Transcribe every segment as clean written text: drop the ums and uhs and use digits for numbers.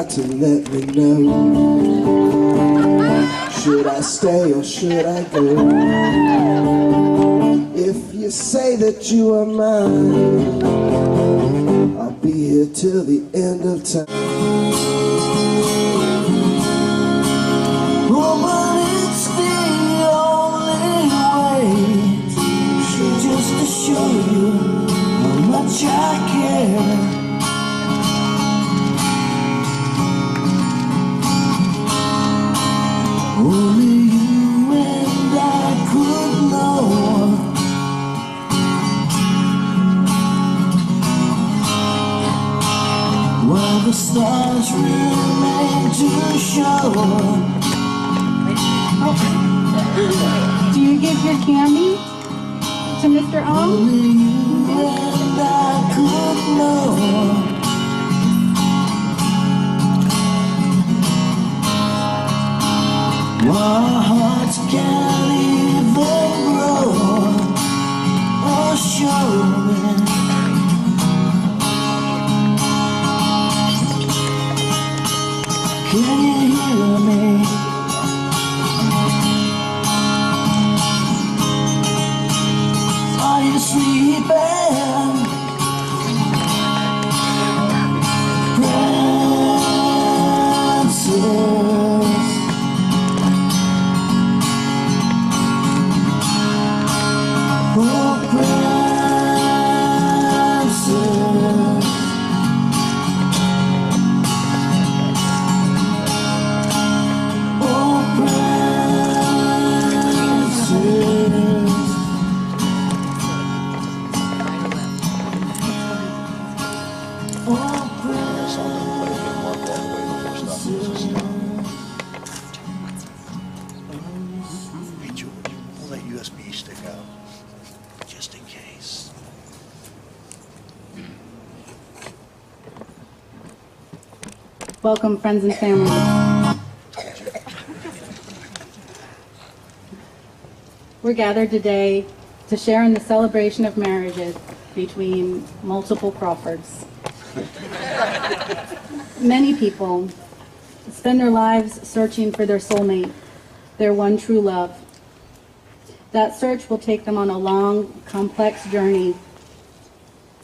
got to let me know. Should I stay or should I go? If you say that you are mine, I'll be here till the end of time. Oh, but it's the only way, just to show you how much I care. Only you and I could know while the stars remain to show. Do you give your candy to Mr. O? Only you and I could know our hearts can't even grow or show it. Can you hear me? Are you sleeping? Princess, oh princess, oh princess. Hey George, pull that USB stick out, just in case. Welcome, friends and family. We're gathered today to share in the celebration of marriages between multiple Crawfords. Many people spend their lives searching for their soulmate, their one true love. That search will take them on a long, complex journey.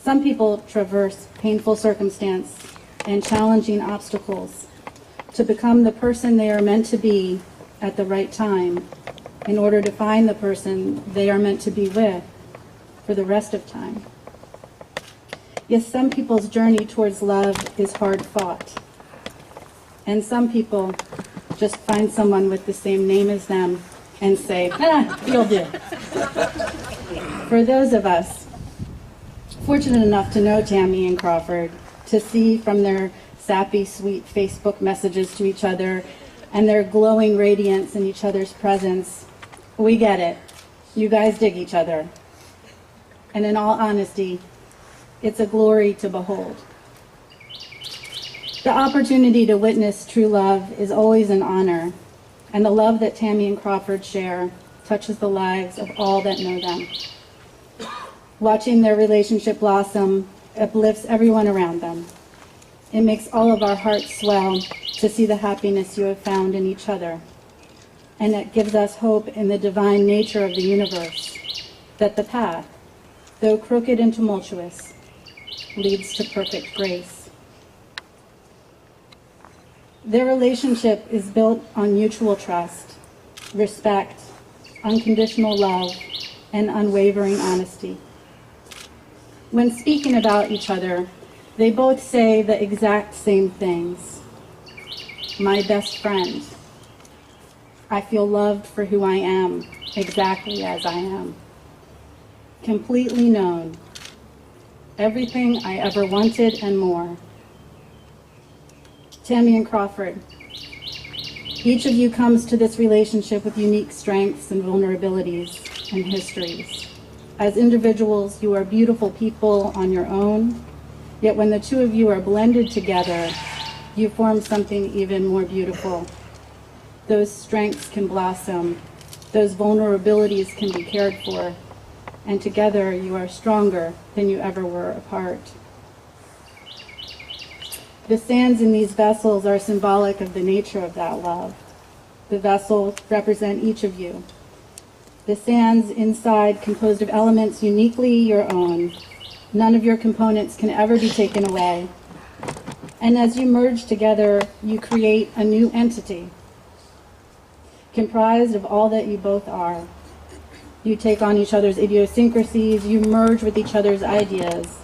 Some people traverse painful circumstance and challenging obstacles to become the person they are meant to be at the right time in order to find the person they are meant to be with for the rest of time. Yes, some people's journey towards love is hard fought. And some people just find someone with the same name as them and say, you'll do. For those of us fortunate enough to know Tammy and Crawford, to see from their sappy, sweet Facebook messages to each other and their glowing radiance in each other's presence, we get it. You guys dig each other. And in all honesty, it's a glory to behold. The opportunity to witness true love is always an honor, and the love that Tammy and Crawford share touches the lives of all that know them. Watching their relationship blossom uplifts everyone around them. It makes all of our hearts swell to see the happiness you have found in each other, and it gives us hope in the divine nature of the universe, that the path, though crooked and tumultuous, leads to perfect grace. Their relationship is built on mutual trust, respect, unconditional love, and unwavering honesty. When speaking about each other, they both say the exact same things. My best friend. I feel loved for who I am, exactly as I am. Completely known. Everything I ever wanted and more. Tammy and Crawford, each of you comes to this relationship with unique strengths and vulnerabilities and histories. As individuals, you are beautiful people on your own, yet when the two of you are blended together, you form something even more beautiful. Those strengths can blossom, those vulnerabilities can be cared for, and together you are stronger than you ever were apart. The sands in these vessels are symbolic of the nature of that love. The vessels represent each of you. The sands inside composed of elements uniquely your own. None of your components can ever be taken away. And as you merge together, you create a new entity, comprised of all that you both are. You take on each other's idiosyncrasies, you merge with each other's ideas,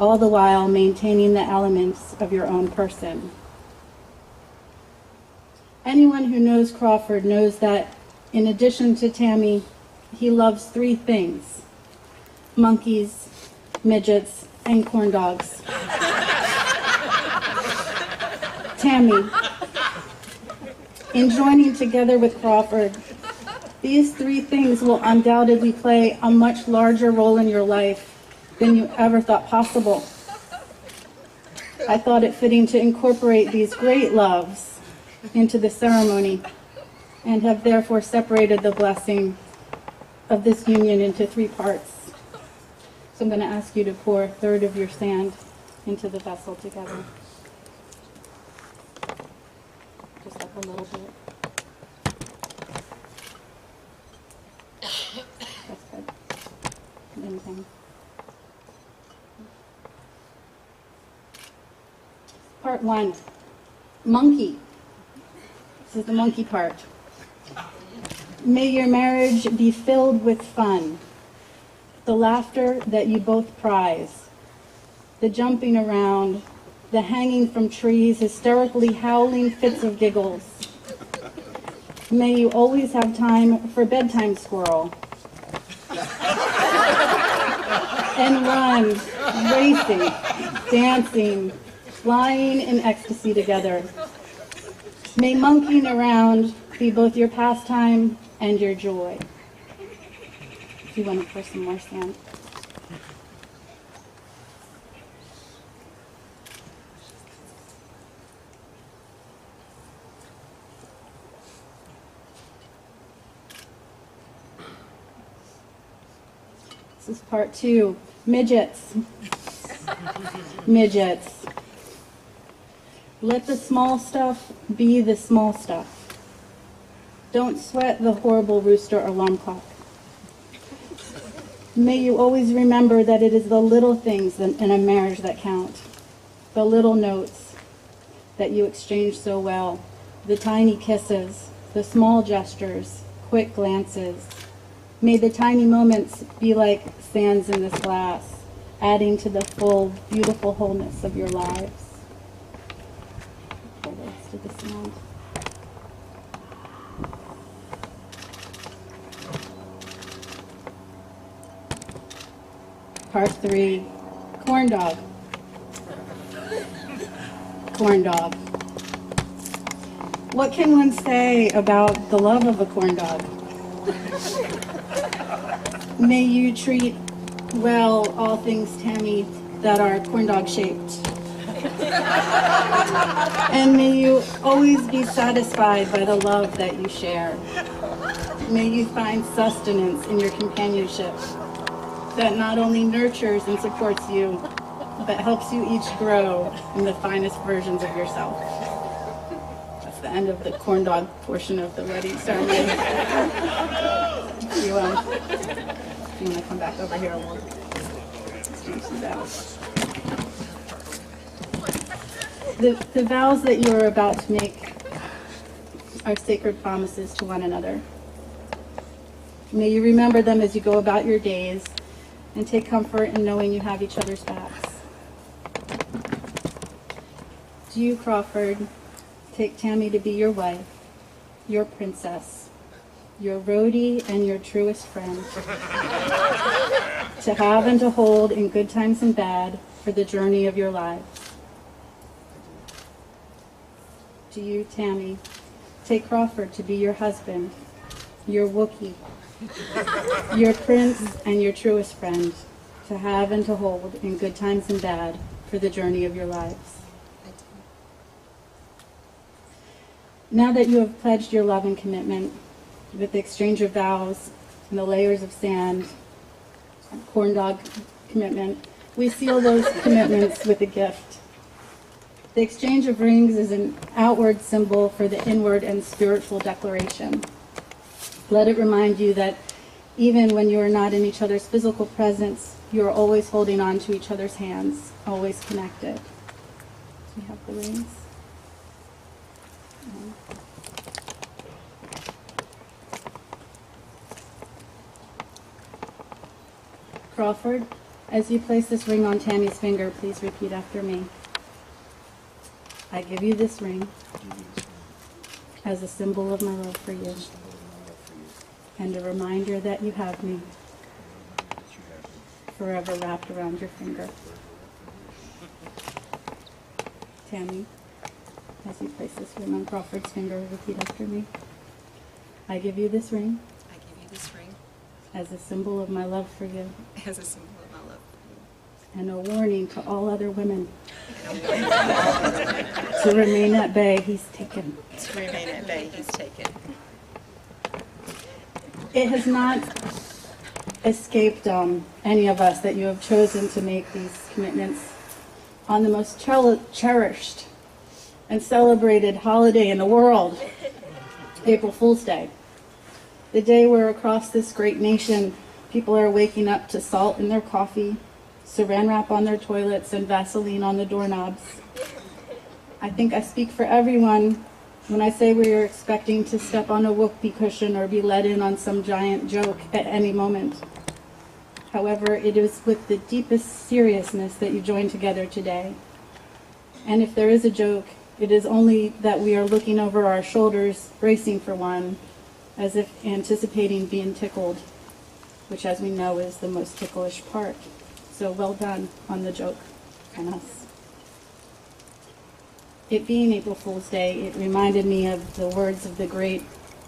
all the while maintaining the elements of your own person. Anyone who knows Crawford knows that in addition to Tammy, he loves three things: monkeys, midgets, and corn dogs. Tammy, in joining together with Crawford, these three things will undoubtedly play a much larger role in your life than you ever thought possible. I thought it fitting to incorporate these great loves into the ceremony and have therefore separated the blessing of this union into three parts. So I'm going to ask you to pour a third of your sand into the vessel together. Just up a little bit. That's good. Anything. Part one, monkey. This is the monkey part. May your marriage be filled with fun, the laughter that you both prize, the jumping around, the hanging from trees, hysterically howling fits of giggles. May you always have time for bedtime squirrel. And run, racing, dancing, flying in ecstasy together. May monkeying around be both your pastime and your joy. If you want to pour some more sand. This is part two, midgets. Midgets. Let the small stuff be the small stuff. Don't sweat the horrible rooster alarm clock. May you always remember that it is the little things in a marriage that count. The little notes that you exchange so well. The tiny kisses, the small gestures, quick glances. May the tiny moments be like sands in this glass, adding to the full, beautiful wholeness of your lives. Pour the rest of the sand. Part three, corn dog. Corn dog. What can one say about the love of a corn dog? May you treat well all things, Tammy, that are corn dog shaped. And may you always be satisfied by the love that you share. May you find sustenance in your companionship that not only nurtures and supports you, but helps you each grow in the finest versions of yourself. That's the end of the corn dog portion of the wedding ceremony. If you want to come back over here, we'll exchange some vows. The vows that you are about to make are sacred promises to one another. May you remember them as you go about your days and take comfort in knowing you have each other's backs. Do you, Crawford, take Tammy to be your wife, your princess, your roadie and your truest friend, to have and to hold in good times and bad for the journey of your lives? Do you, Tammy, take Crawford to be your husband, your Wookiee, your prince and your truest friend, to have and to hold in good times and bad for the journey of your lives? Now that you have pledged your love and commitment with the exchange of vows and the layers of sand, corn dog commitment, we seal those commitments with a gift. The exchange of rings is an outward symbol for the inward and spiritual declaration. Let it remind you that even when you are not in each other's physical presence, you are always holding on to each other's hands, always connected. So we have the rings. Crawford, as you place this ring on Tammy's finger, please repeat after me. I give you this ring as a symbol of my love for you and a reminder that you have me forever wrapped around your finger. Tammy, as you place this ring on Crawford's finger, repeat after me. I give you this ring I give you this ring as a symbol of my love for you as a symbol of my love for and a warning to all other women to remain at bay. He's taken. you. To remain at bay, he's taken. It has not escaped any of us that you have chosen to make these commitments on the most cherished and celebrated holiday in the world, April Fool's Day. The day where across this great nation, people are waking up to salt in their coffee, saran wrap on their toilets, and Vaseline on the doorknobs. I think I speak for everyone when I say we are expecting to step on a whoopee cushion or be let in on some giant joke at any moment. However, it is with the deepest seriousness that you join together today. And if there is a joke, it is only that we are looking over our shoulders, bracing for one, as if anticipating being tickled, which, as we know, is the most ticklish part. So well done on the joke on us. It being April Fool's Day, it reminded me of the words of the great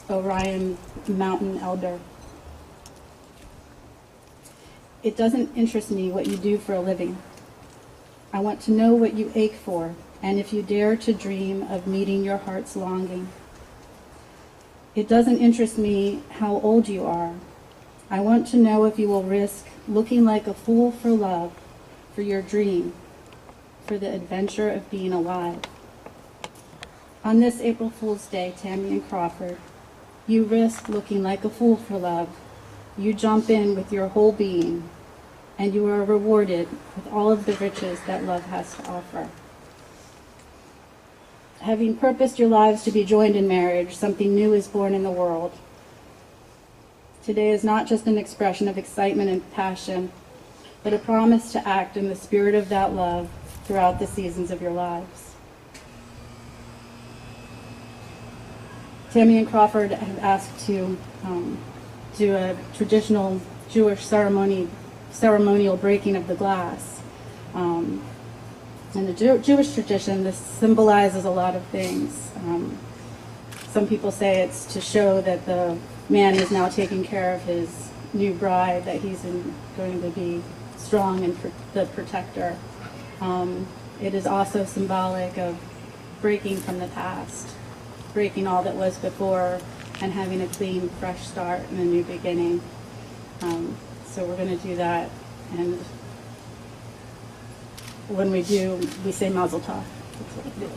Orion mountain elder. It doesn't interest me what you do for a living. I want to know what you ache for, and if you dare to dream of meeting your heart's longing. It doesn't interest me how old you are. I want to know if you will risk looking like a fool for love, for your dream, for the adventure of being alive. On this April Fool's Day, Tammy and Crawford, you risk looking like a fool for love. You jump in with your whole being, and you are rewarded with all of the riches that love has to offer. Having purposed your lives to be joined in marriage, something new is born in the world. Today is not just an expression of excitement and passion, but a promise to act in the spirit of that love throughout the seasons of your lives. Tammy and Crawford have asked to do a traditional Jewish ceremonial breaking of the glass. In the Jewish tradition, this symbolizes a lot of things. Some people say it's to show that the man is now taking care of his new bride, that he's going to be strong and the protector. It is also symbolic of breaking from the past, breaking all that was before and having a clean, fresh start and a new beginning. So we're going to do that, and when we do, we say Mazel Tov. That's what we do.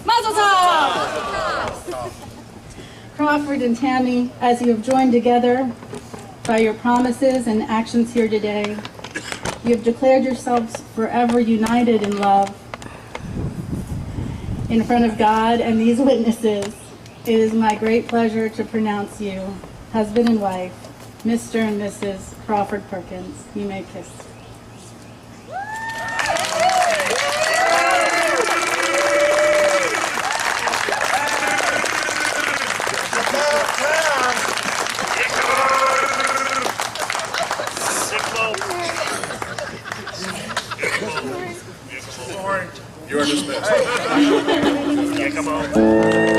Mazel Tov! Crawford and Tammy, as you have joined together by your promises and actions here today, you have declared yourselves forever united in love. In front of God and these witnesses, it is my great pleasure to pronounce you husband and wife, Mr. and Mrs. Crawford Perkins. You may kiss. You are dismissed. Yeah, come on.